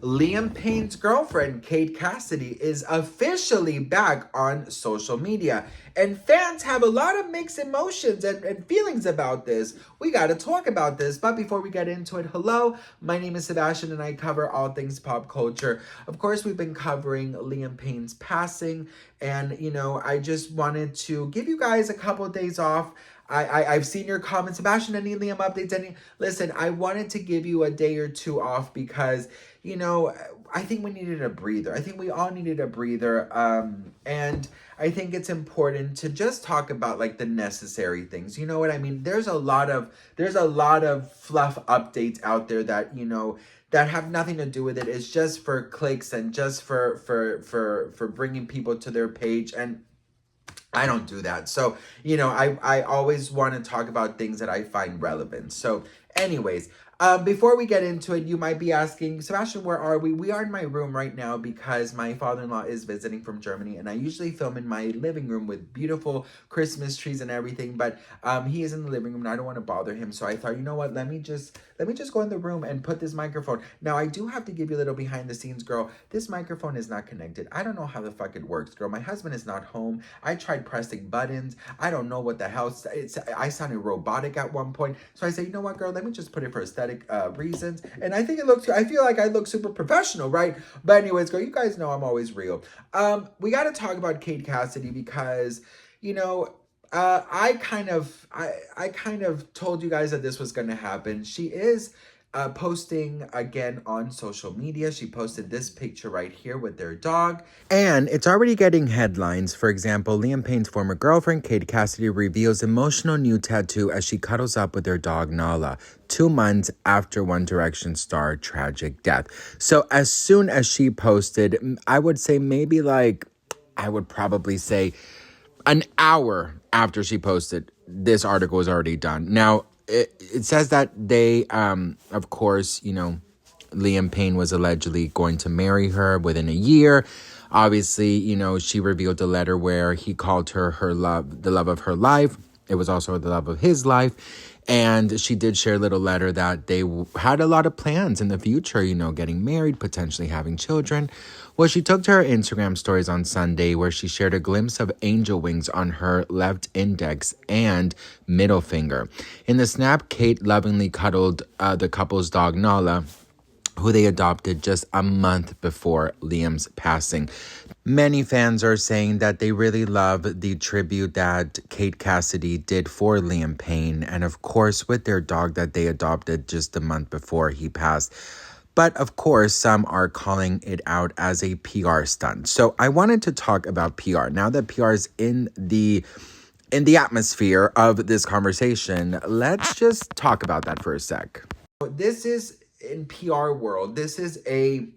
Liam Payne's girlfriend, Kate Cassidy, is officially back on social media. And fans have a lot of mixed emotions and feelings about this. We got to talk about this. But before we get into it, hello, my name is Sebastian and I cover all things pop culture. Of course, we've been covering Liam Payne's passing. And, I just wanted to give you guys a couple of days off. I've seen your comments, Sebastian, any Liam updates? Listen, I wanted to give you a day or two off because, I think we needed a breather. I think we all needed a breather. And I think it's important to just talk about like the necessary things. You know what I mean? There's a lot of fluff updates out there that, that have nothing to do with it. It's just for clicks and just for bringing people to their page, and I don't do that. So, I always want to talk about things that I find relevant. So anyways, before we get into it, you might be asking, Sebastian, where are we? We are in my room right now because my father-in-law is visiting from Germany, and I usually film in my living room with beautiful Christmas trees and everything, but he is in the living room and I don't want to bother him. So I thought, you know what, let me just go in the room and put this microphone. Now, I do have to give you a little behind the scenes, girl. This microphone is not connected. I don't know how the fuck it works, girl. My husband is not home. I tried pressing buttons. I don't know what the hell. I sounded robotic at one point. So I said, you know what, girl, let me just put it for aesthetic reasons. And I think I feel like I look super professional, right? But anyways, girl, you guys know I'm always real. We got to talk about Kate Cassidy because, I kind of told you guys that this was going to happen. She is posting again on social media. She posted this picture right here with their dog. And it's already getting headlines. For example, Liam Payne's former girlfriend, Kate Cassidy, reveals emotional new tattoo as she cuddles up with their dog, Nala, 2 months after One Direction star tragic death. So as soon as she posted, I would probably say an hour after she posted, this article was already done. Now, it says that they, of course, Liam Payne was allegedly going to marry her within a year. Obviously, she revealed a letter where he called her the love of her life. It was also the love of his life. And she did share a little letter that they had a lot of plans in the future, getting married, potentially having children. Well, she took to her Instagram stories on Sunday where she shared a glimpse of angel wings on her left index and middle finger. In the snap, Kate lovingly cuddled the couple's dog, Nala, who they adopted just a month before Liam's passing. Many fans are saying that they really love the tribute that Kate Cassidy did for Liam Payne, and of course with their dog that they adopted just a month before he passed. But of course, some are calling it out as a PR stunt. So I wanted to talk about PR. Now that PR is in the atmosphere of this conversation, let's just talk about that for a sec. This is, in PR world, this is a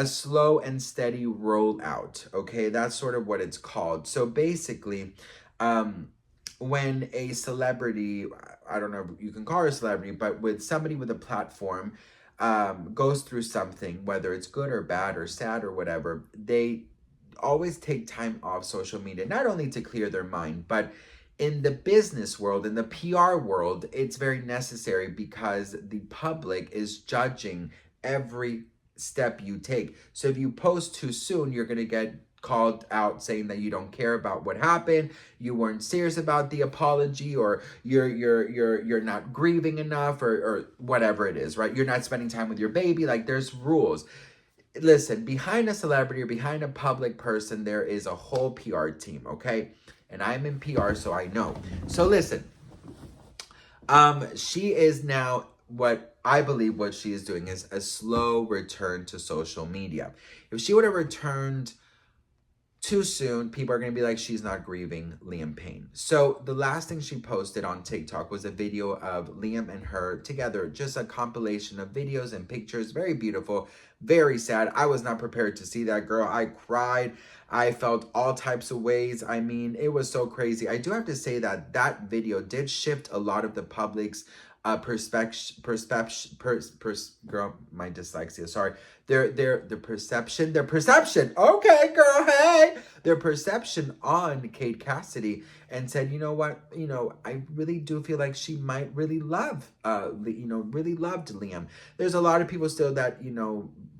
slow and steady rollout, okay? That's sort of what it's called. So basically, when a celebrity, I don't know if you can call her a celebrity, but with somebody with a platform goes through something, whether it's good or bad or sad or whatever, they always take time off social media, not only to clear their mind, but in the business world, in the PR world, it's very necessary because the public is judging every step you take. So if you post too soon, you're going to get called out saying that you don't care about what happened, you weren't serious about the apology, or you're not grieving enough, or whatever it is, right? You're not spending time with your baby. Like, there's rules. Listen, behind a celebrity or behind a public person, there is a whole PR team, okay? And I'm in PR, so I know. So listen, she is now, what I believe what she is doing is a slow return to social media. If she would have returned too soon, people are going to be like, she's not grieving Liam Payne. So the last thing she posted on TikTok was a video of Liam and her together, just a compilation of videos and pictures. Very beautiful, very sad. I was not prepared to see that, girl. I cried. I felt all types of ways. I mean, it was so crazy. I do have to say that that video did shift a lot of the public's perception, girl, my dyslexia, sorry. Their perception, okay, girl, hey. Their perception on Kate Cassidy, and said, you know what, I really do feel like she might really love, really loved Liam. There's a lot of people still that,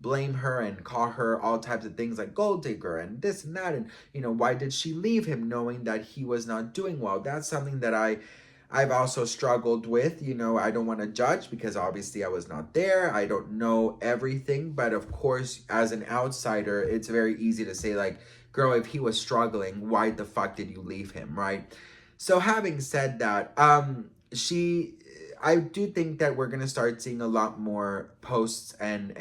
blame her and call her all types of things like gold digger and this and that, and why did she leave him knowing that he was not doing well. That's something that I've also struggled with. I don't want to judge because obviously I was not there. I don't know everything, but of course, as an outsider, it's very easy to say like, girl, if he was struggling, why the fuck did you leave him, right? So having said that, I do think that we're going to start seeing a lot more posts and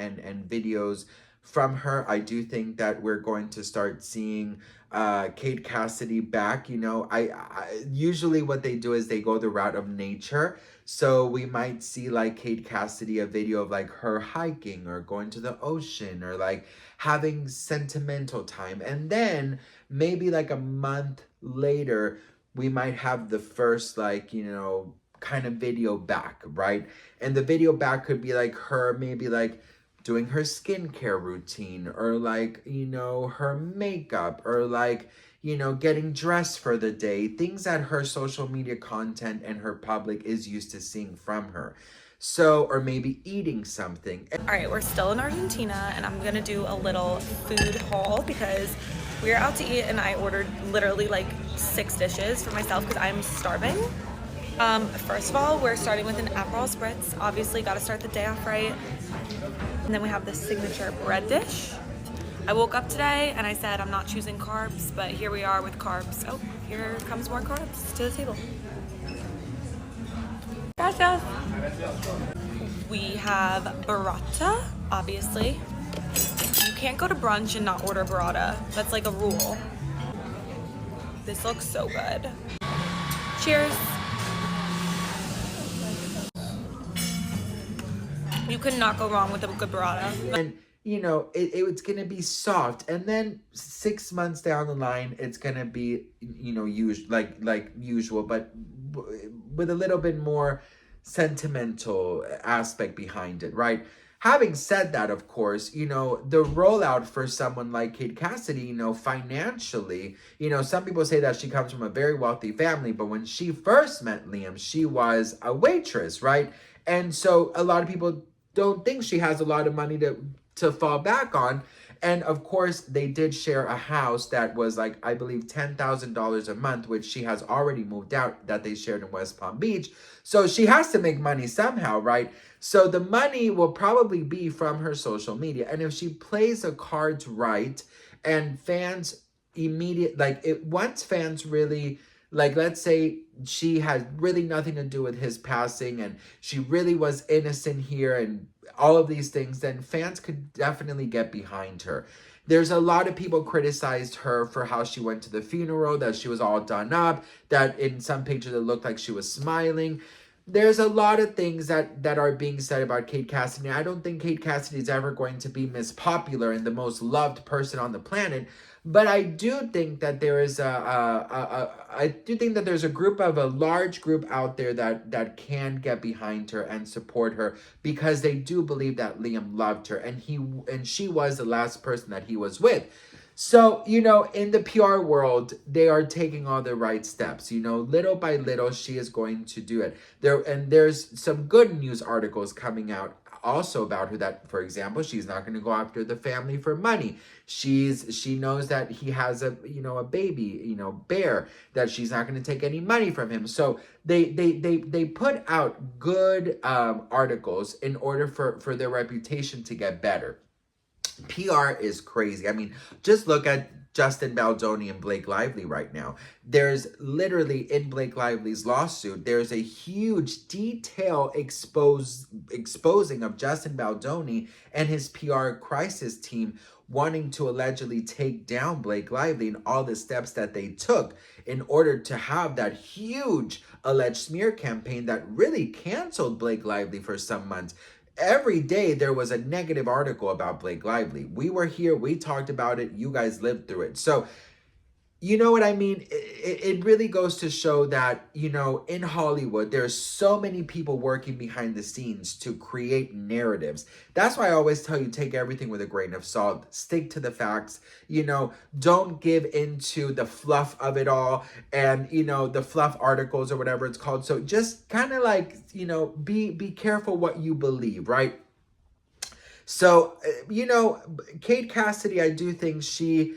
videos from her. I do think that we're going to start seeing Kate Cassidy back. I usually what they do is they go the route of nature. So we might see like Kate Cassidy, a video of like her hiking or going to the ocean or like having sentimental time. And then maybe like a month later, we might have the first like, kind of video back, right? And the video back could be like her maybe like doing her skincare routine or like, her makeup or like, getting dressed for the day, things that her social media content and her public is used to seeing from her. So, or maybe eating something. All right, we're still in Argentina and I'm gonna do a little food haul because we are out to eat and I ordered literally like 6 dishes for myself because I'm starving. First of all, we're starting with an Aperol Spritz. Obviously, gotta start the day off right. And then we have the signature bread dish. I woke up today and I said I'm not choosing carbs, but here we are with carbs. Oh, here comes more carbs to the table. Gracias. We have burrata, obviously. You can't go to brunch and not order burrata. That's like a rule. This looks so good. Cheers. You could not go wrong with a good burrata. And it's gonna be soft, and then 6 months down the line, it's gonna be like usual, but with a little bit more sentimental aspect behind it, right? Having said that, of course, the rollout for someone like Kate Cassidy, financially, some people say that she comes from a very wealthy family, but when she first met Liam, she was a waitress, right? And so a lot of people don't think she has a lot of money to fall back on. And of course, they did share a house that was like, I believe, $10,000 a month, which she has already moved out, that they shared in West Palm Beach. So she has to make money somehow, right? So the money will probably be from her social media. And if she plays the cards right and fans once fans really, like, let's say she had really nothing to do with his passing and she really was innocent here and all of these things, then fans could definitely get behind her. There's a lot of people criticized her for how she went to the funeral, that she was all done up, that in some pictures it looked like she was smiling. There's a lot of things that are being said about Kate Cassidy. I don't think Kate Cassidy is ever going to be Miss Popular and the most loved person on the planet. But I do think that there is there's a large group out there that can get behind her and support her because they do believe that Liam loved her and she was the last person that he was with. So, in the PR world, they are taking all the right steps. Little by little, she is going to do it. There's some good news articles coming out also about her that, for example, she's not going to go after the family for money. She knows that he has a baby, Bear, that she's not going to take any money from him. So they put out good articles in order for their reputation to get better. PR is crazy. I mean, just look at Justin Baldoni and Blake Lively right now. There's literally, in Blake Lively's lawsuit, there's a huge detail exposing of Justin Baldoni and his PR crisis team wanting to allegedly take down Blake Lively and all the steps that they took in order to have that huge alleged smear campaign that really canceled Blake Lively for some months. Every day there was a negative article about Blake Lively. We were here, we talked about it, you guys lived through it. So, you know what I mean? It really goes to show that, in Hollywood, there's so many people working behind the scenes to create narratives. That's why I always tell you, take everything with a grain of salt. Stick to the facts. Don't give into the fluff of it all and, the fluff articles or whatever it's called. So just kind of like, be careful what you believe, right? So, Kate Cassidy, I do think she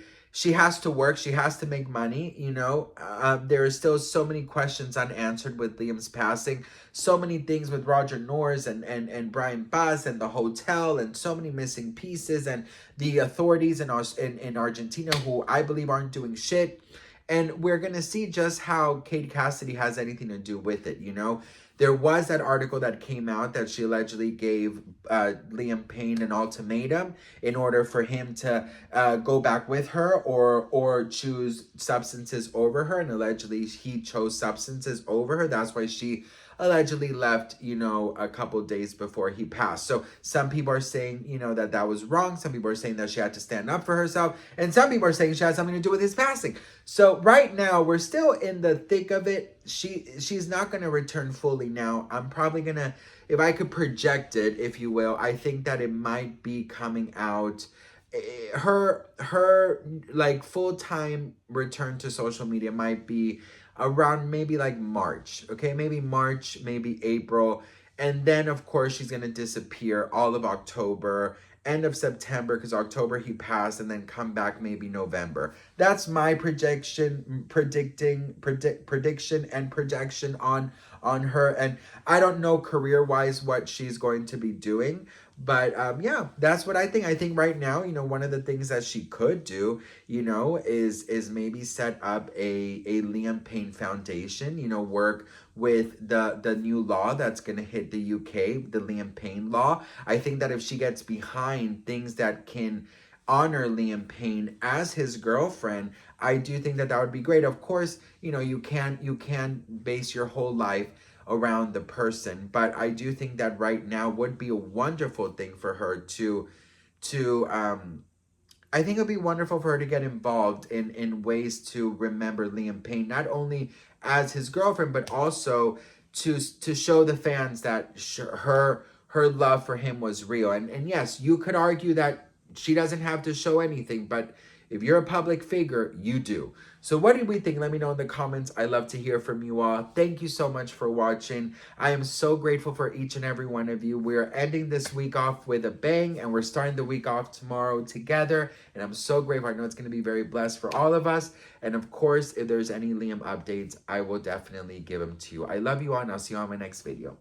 has to work. She has to make money. There are still so many questions unanswered with Liam's passing. So many things with Roger Norris and Brian Bass and the hotel, and so many missing pieces, and the authorities in Argentina, who I believe aren't doing shit. And we're going to see just how Kate Cassidy has anything to do with it, There was that article that came out that she allegedly gave Liam Payne an ultimatum in order for him to go back with her or choose substances over her. And allegedly he chose substances over her. That's why she allegedly left, a couple days before he passed. So some people are saying, that was wrong. Some people are saying that she had to stand up for herself. And some people are saying she had something to do with his passing. So right now, we're still in the thick of it. She's not going to return fully now. I'm probably going to, if I could project it, if you will, I think that it might be coming out. Her like full-time return to social media might be around maybe like March, okay? Maybe March, maybe April. And then, of course, she's going to disappear all of October, end of September, because October he passed, and then come back maybe November. That's my prediction and projection on her. And I don't know career-wise what she's going to be doing. But yeah, that's what I think. I think right now, one of the things that she could do, is maybe set up a Liam Payne Foundation, work with the new law that's going to hit the UK, the Liam Payne law. I think that if she gets behind things that can honor Liam Payne as his girlfriend, I do think that would be great. Of course, you can't base your whole life around the person, but I do think that right now would be a wonderful thing for her to I think it would be wonderful for her to get involved in ways to remember Liam Payne, not only as his girlfriend, but also to show the fans that her love for him was real. And yes, you could argue that she doesn't have to show anything, but if you're a public figure, you do. So what did we think? Let me know in the comments. I love to hear from you all. Thank you so much for watching. I am so grateful for each and every one of you. We're ending this week off with a bang, and we're starting the week off tomorrow together. And I'm so grateful. I know it's going to be very blessed for all of us. And of course, if there's any Liam updates, I will definitely give them to you. I love you all, and I'll see you on my next video.